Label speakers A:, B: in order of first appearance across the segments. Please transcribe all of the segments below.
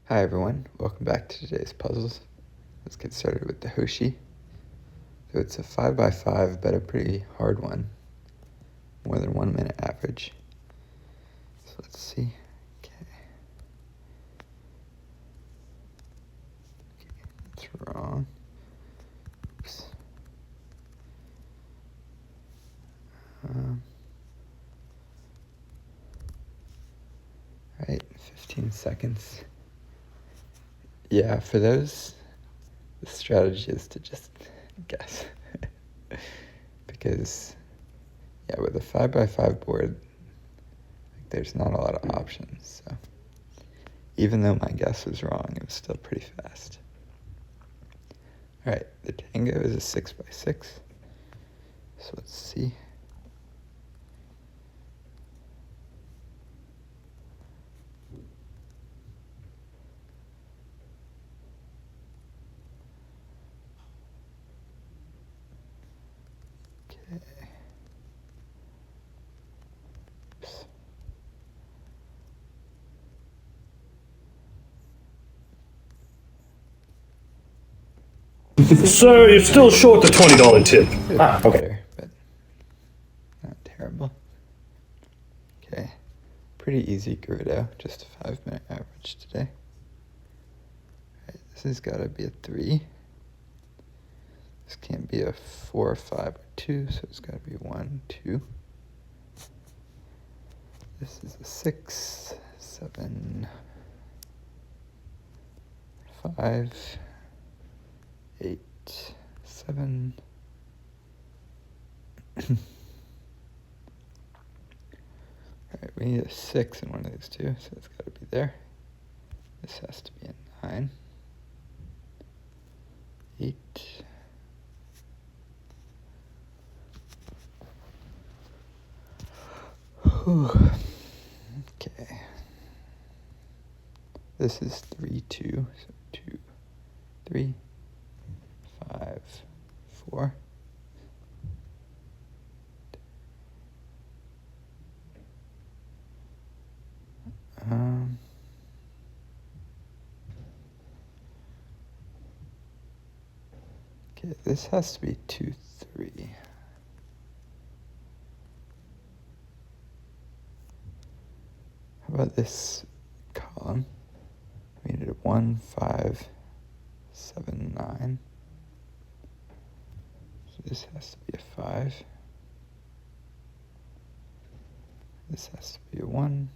A: Hi everyone, welcome back to today's puzzles. Let's get started with the Hoshi. So it's a 5x5, but a pretty hard one. More than 1 minute average. So let's see. Okay, that's wrong. Oops. Right, 15 seconds. Yeah, for those, the strategy is to just guess. Because, yeah, with a 5x5 board, there's not a lot of options. So even though my guess was wrong, it was still pretty fast. All right, the Tango is a 6x6. So let's see. Okay.
B: Sir, you're still short the $20 tip.
A: Okay. But not terrible. Okay. Pretty easy Guriddo, just a 5-minute average today. Alright, this has got to be a 3. This can't be a 4, 5, or 2, so it's got to be 1, 2. This is a 6, 7, 5, 8, 7. Alright, we need a 6 in one of these two, so it's got to be there. This has to be a 9. 8. Whew. Okay. This is 3, 2, so 2, 3, 5, 4. Okay, this has to be 2, 3. How about this column? We needed 1, 5, 7, 9. So this has to be a 5. This has to be a 1.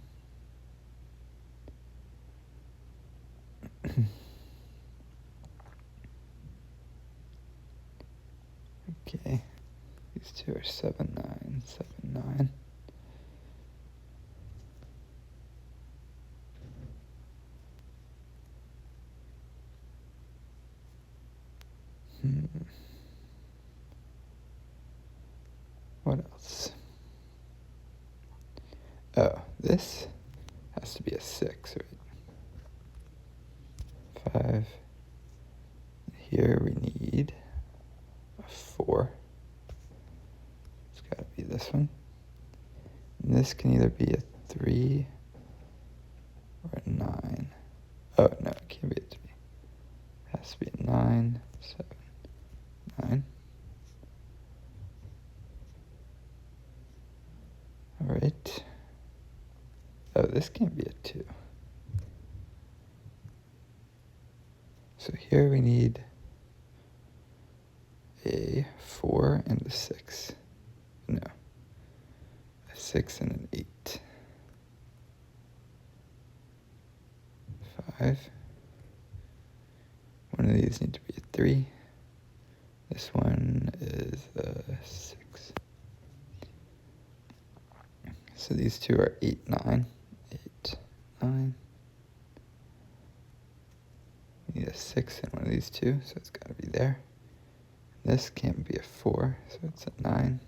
A: Okay, these two are 7, 9, 7, 9. What else? Oh, this has to be a 6, right? 5. Here we need a 4. It's got to be this one. And this can either be a 3 or a 9. Oh, no, it can't be a 3. It has to be a 9, 7, 9. All right. Oh, this can't be a 2. So here we need a 4 and a 6. No. A 6 and an 8. 5. One of these need to be a 3. This one is a 6. So these two are 8, 9. 8, 9. We need a 6 in one of these two, so it's got to be there. This can't be a 4, so it's a 9.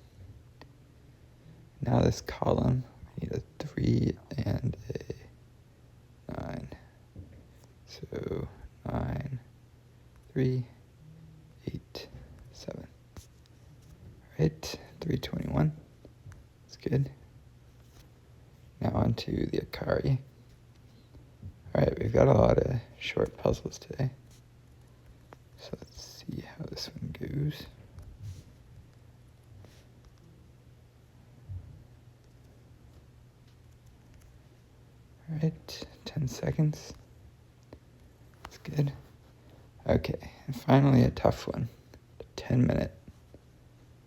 A: Now this column, we need a 3 and a 9. So 9, 3, 8, 7. Alright, 321. That's good. Now on to the Akari. Alright, we've got a lot of short puzzles today. So let's see how this one goes. All right, 10 seconds. That's good. Okay, and finally a tough one. 10-minute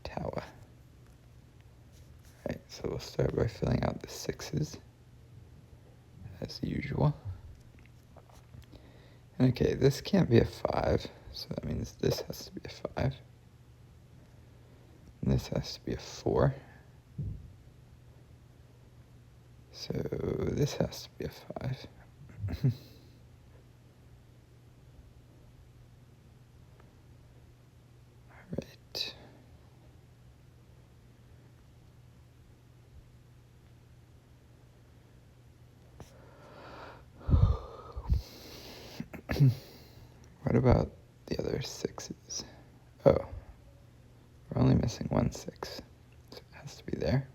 A: Tawa. Alright, so we'll start by filling out the 6s, as usual. And okay, this can't be a 5, so that means this has to be a 5. And this has to be a 4. So this has to be a 5. Alright. What about the other 6s? Oh, we're only missing 1 6, so it has to be there.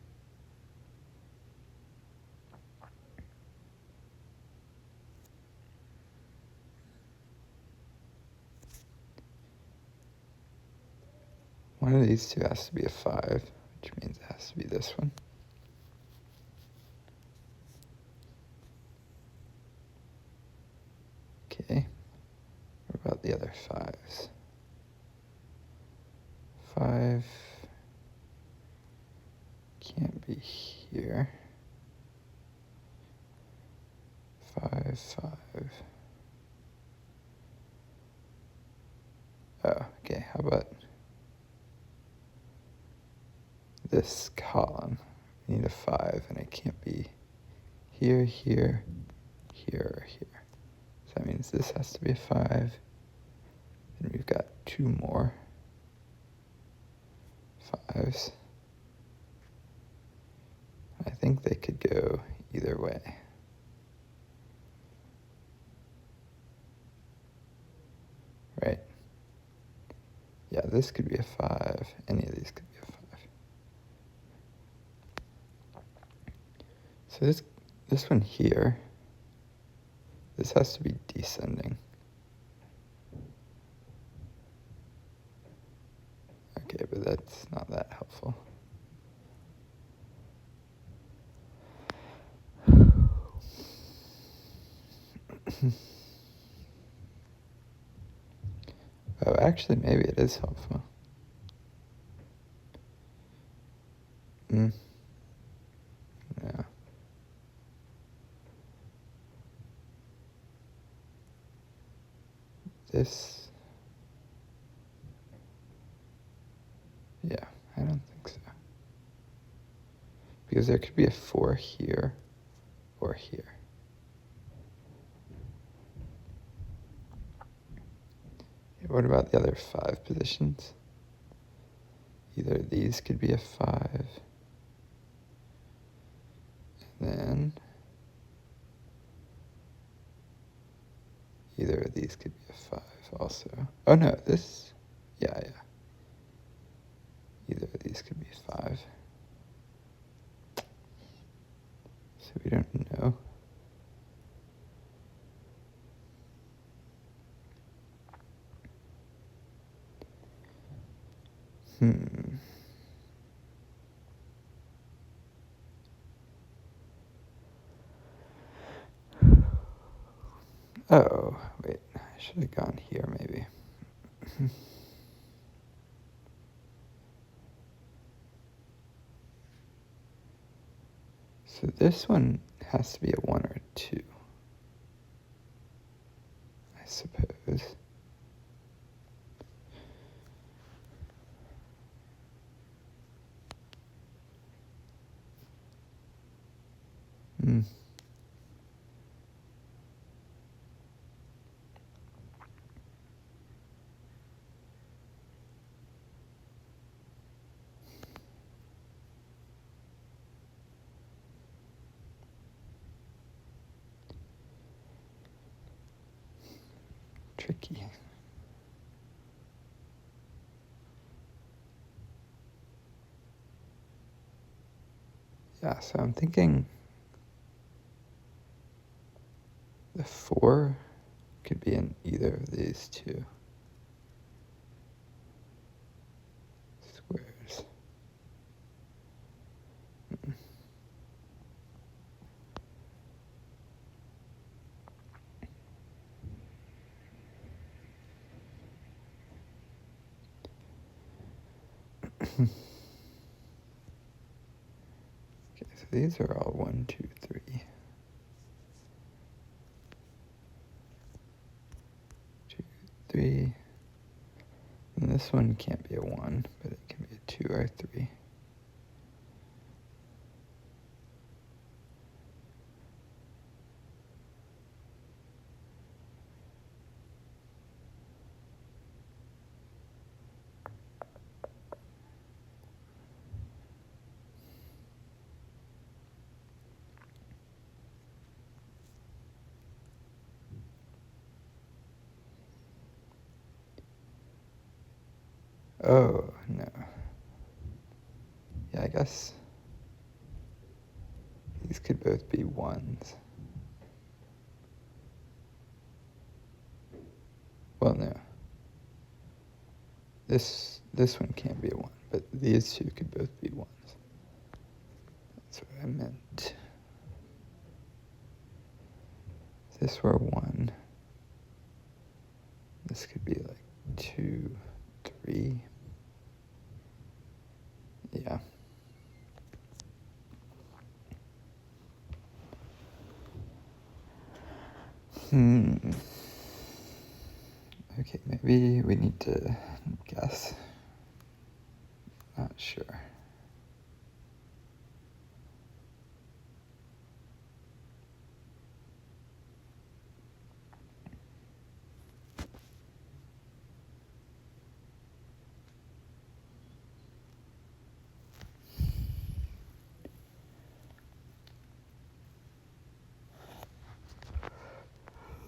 A: One of these two has to be a 5, which means it has to be this one. Okay, what about the other 5s? 5 can't be here. 5, 5. Oh, okay, how about this column? We need a 5, and it can't be here, here, here, or here. So that means this has to be a 5. And we've got 2 more 5s. I think they could go either way. Right? Yeah, this could be a 5. Any of these could be a 5. So this one here, this has to be descending. Okay, but that's not that helpful. Oh, actually, maybe it is helpful. Yeah. This. Yeah, I don't think so. Because there could be a 4 here or here. Okay, what about the other 5 positions? Either of these could be a 5. And then either of these could be a 5 also. Oh no, this, yeah. Either of these could be 5. So we don't know. Oh, wait, I should have gone here maybe. So this one has to be a 1 or a 2, I suppose. Tricky. Yeah, so I'm thinking the 4 could be in either of these two squares. Okay, so these are all 1, 2, 3. 2, 3. And this one can't be a 1, but it can be a 2 or a 3. Oh, no. Yeah, I guess these could both be 1s. Well, no. This one can't be a 1, but these two could both be 1s. That's what I meant. If this were 1, this could be like 2, 3. Yeah. Okay, maybe we need to guess. Not sure.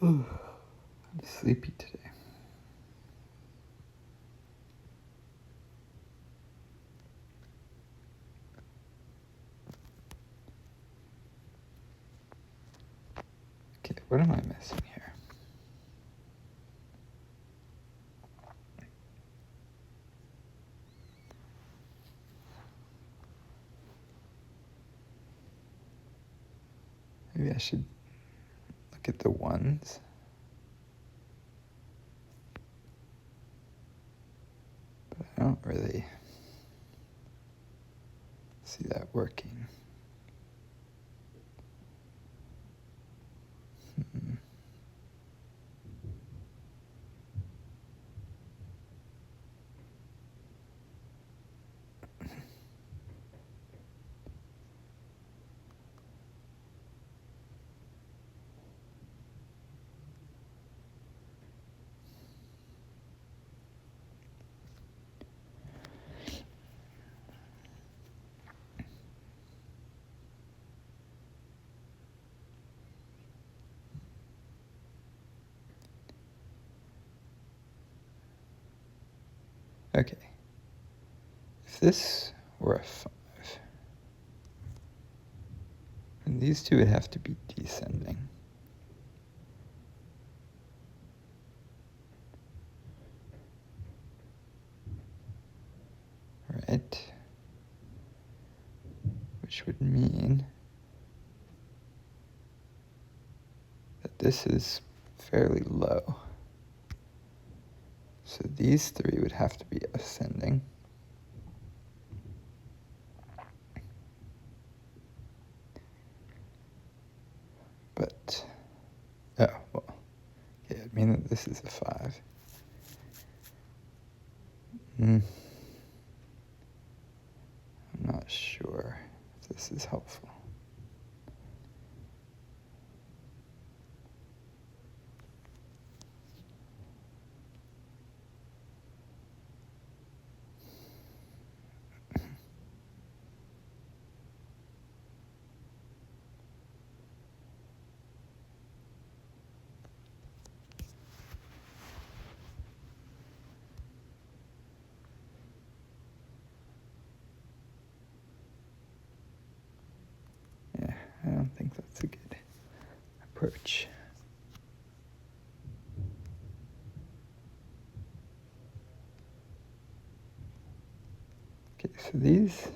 A: I'm sleepy today. Okay, what am I missing here? Maybe I should look at the 1s. But I don't really see that working. Okay. If this were a 5, then these two would have to be descending. Right? Which would mean that this is fairly low. So these 3 would have to be ascending. But, oh, well, yeah, I mean that this is a 5. I'm not sure if this is helpful. Yeah, I don't think that's a good approach. So these...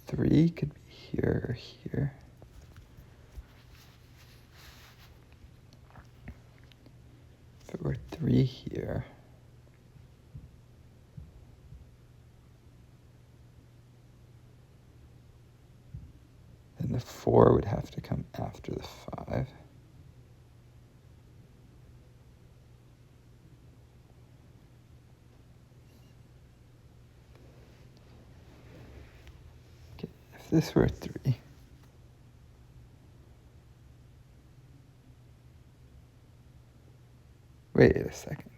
A: 3 could be here or here. If it were 3 here, then the 4 would have to come after the 5. Okay, if this were 3, wait a second.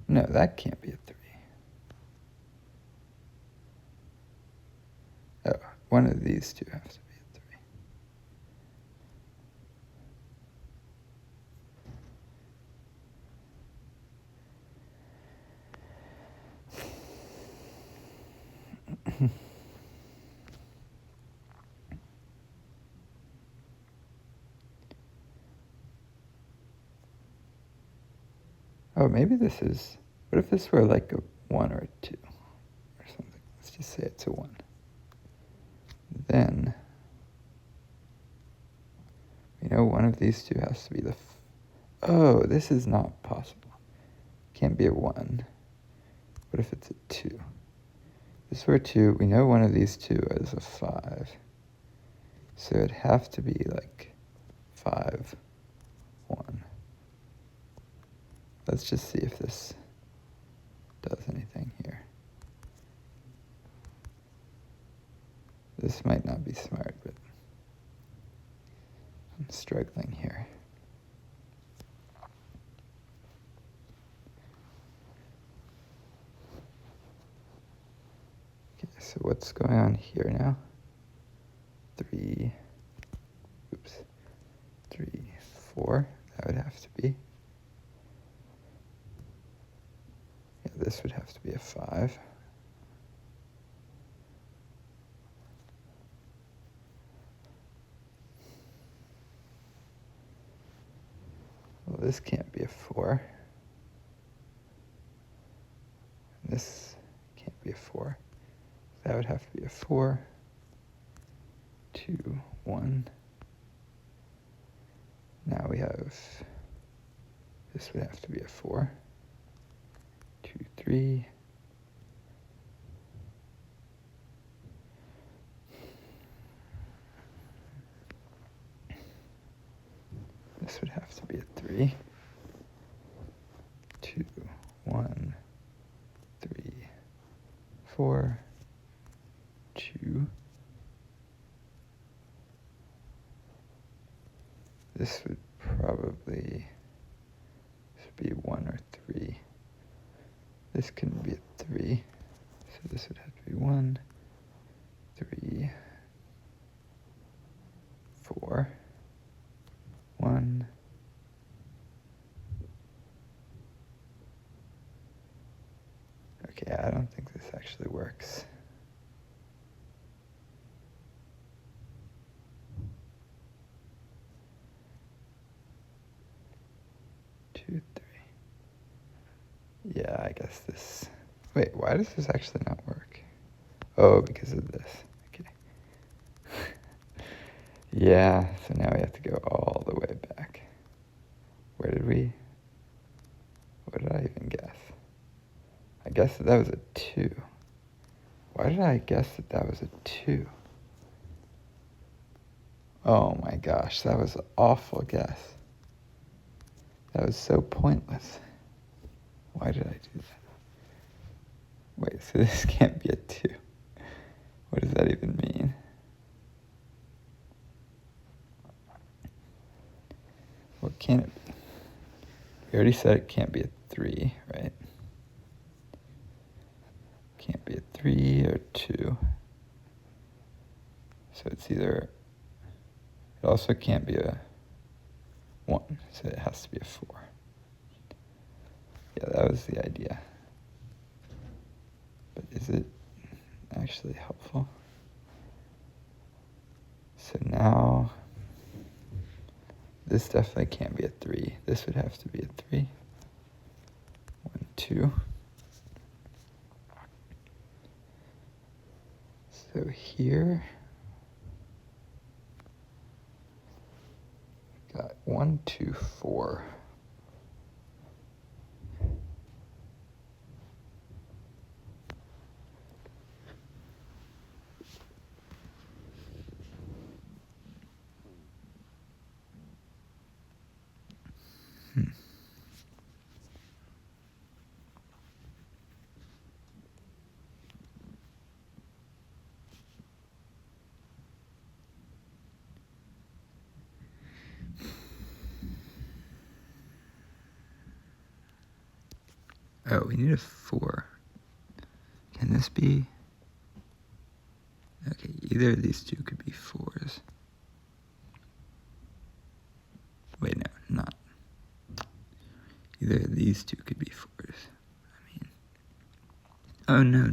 A: No, that can't be a 3. Oh, one of these two has to be a 3. Oh, maybe this is... What if this were like a 1 or a 2 or something? Let's just say it's a 1. Then we know one of these two has to be the... Oh, this is not possible. Can't be a 1. What if it's a 2? If this were a 2, we know one of these two is a 5. So it'd have to be like 5, 1. Let's just see if this does anything here. This might not be smart, but I'm struggling here. Okay, so what's going on here now? 3, 4, that would have to be. Yeah, this would have to be a 5. Well, this can't be a 4. And this can't be a 4. That would have to be a 4, 2, 1. Now we have, this would have to be a 4, 2, 3. This would have to be a 3, 2, 1, 3, 4, 2. This would probably be 1 or 3. This couldn't be a 3, so this would have to be 1, 3, 4, 1. Okay, I don't think this actually works. Two, 3. Yeah, I guess this... Wait, why does this actually not work? Oh, because of this. Okay. Yeah, so now we have to go all the way back. Where did we... What did I even guess? I guessed that was a 2. Why did I guess that was a 2? Oh my gosh, that was an awful guess. That was so pointless. Why did I do that? Wait, so this can't be a 2. What does that even mean? What can it be? We already said it can't be a 3, right? Can't be a 3 or 2. So it's either... It also can't be a 1, so it has to be a 4. Yeah, that was the idea. But is it actually helpful? So now This definitely can't be a 3. This would have to be a 3. 1, 2. So here, got 1, 2, 4. Oh, we need a 4. Can this be? Okay, either of these two could be 4s. Wait, no, not. Either of these two could be 4s. I mean, oh, no.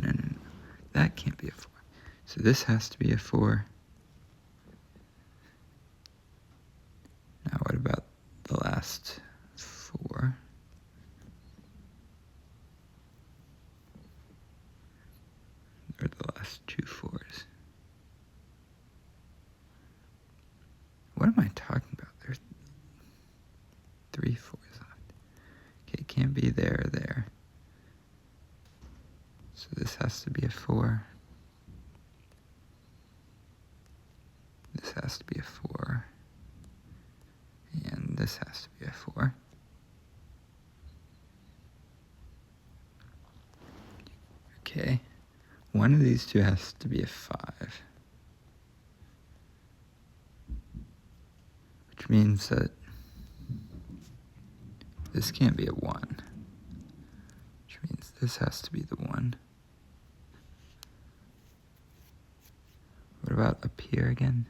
A: That can't be a 4. So this has to be a 4. Now what about the last 4? Or the last 2 4s? What am I talking about? There's 3 4s left. Okay, it can't be there or there. So this has to be a 4. This has to be a 4. And this has to be a 4. Okay. One of these two has to be a 5. Which means that this can't be a 1. Which means this has to be the 1. What about up here again?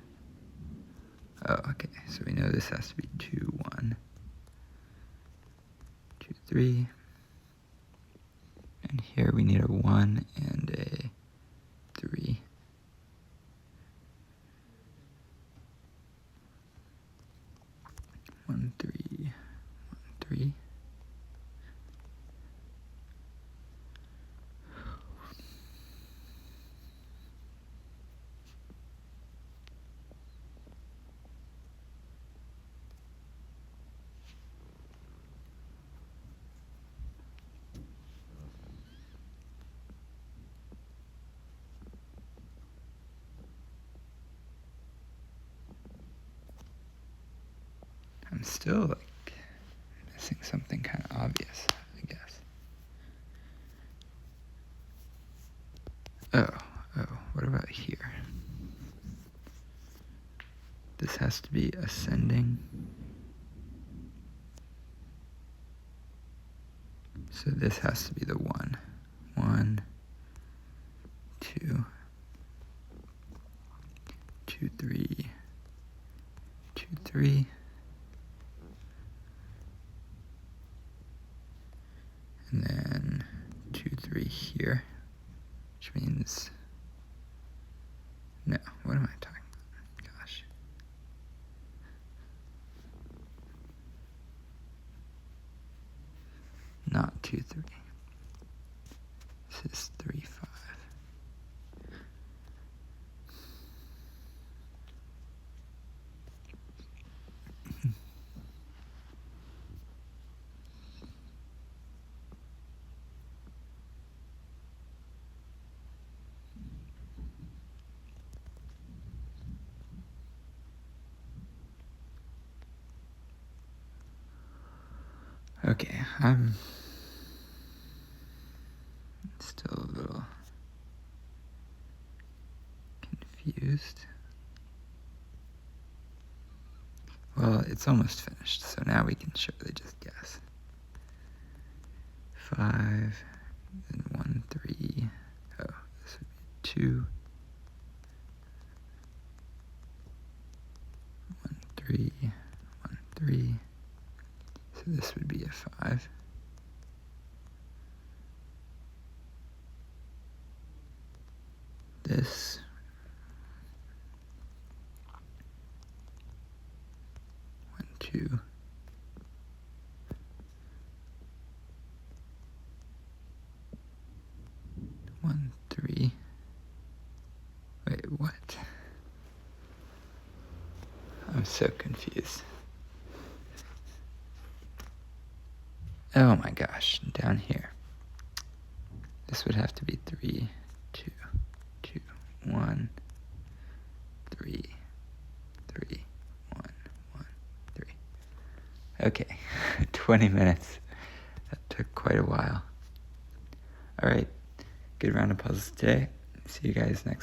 A: Oh, okay. So we know this has to be 2, 1. 2, 3. And here we need a 1 and a 3. One, 3, 1, 3. I'm still like missing something kind of obvious, I guess. Oh, what about here? This has to be ascending. So this has to be the 1. 1, 2, 2, 3, 2, 3. And then 2, 3 here, which means, no, what am I talking about? Gosh. Not 2, 3. This is 3, 5. Okay, I'm still a little confused. Well, it's almost finished, so now we can surely just guess. 5, then 1, 3. Oh, this would be 2. 1, 3, 1, 3. So this would be a 5. This. 1, 2. 2. One, 3. Wait, what? I'm so confused. Oh my gosh, down here. This would have to be 3, 2, 2, 1, 3, 3, 1, 1, 3. Okay, 20 minutes. That took quite a while. Alright, good round of puzzles today. See you guys next time.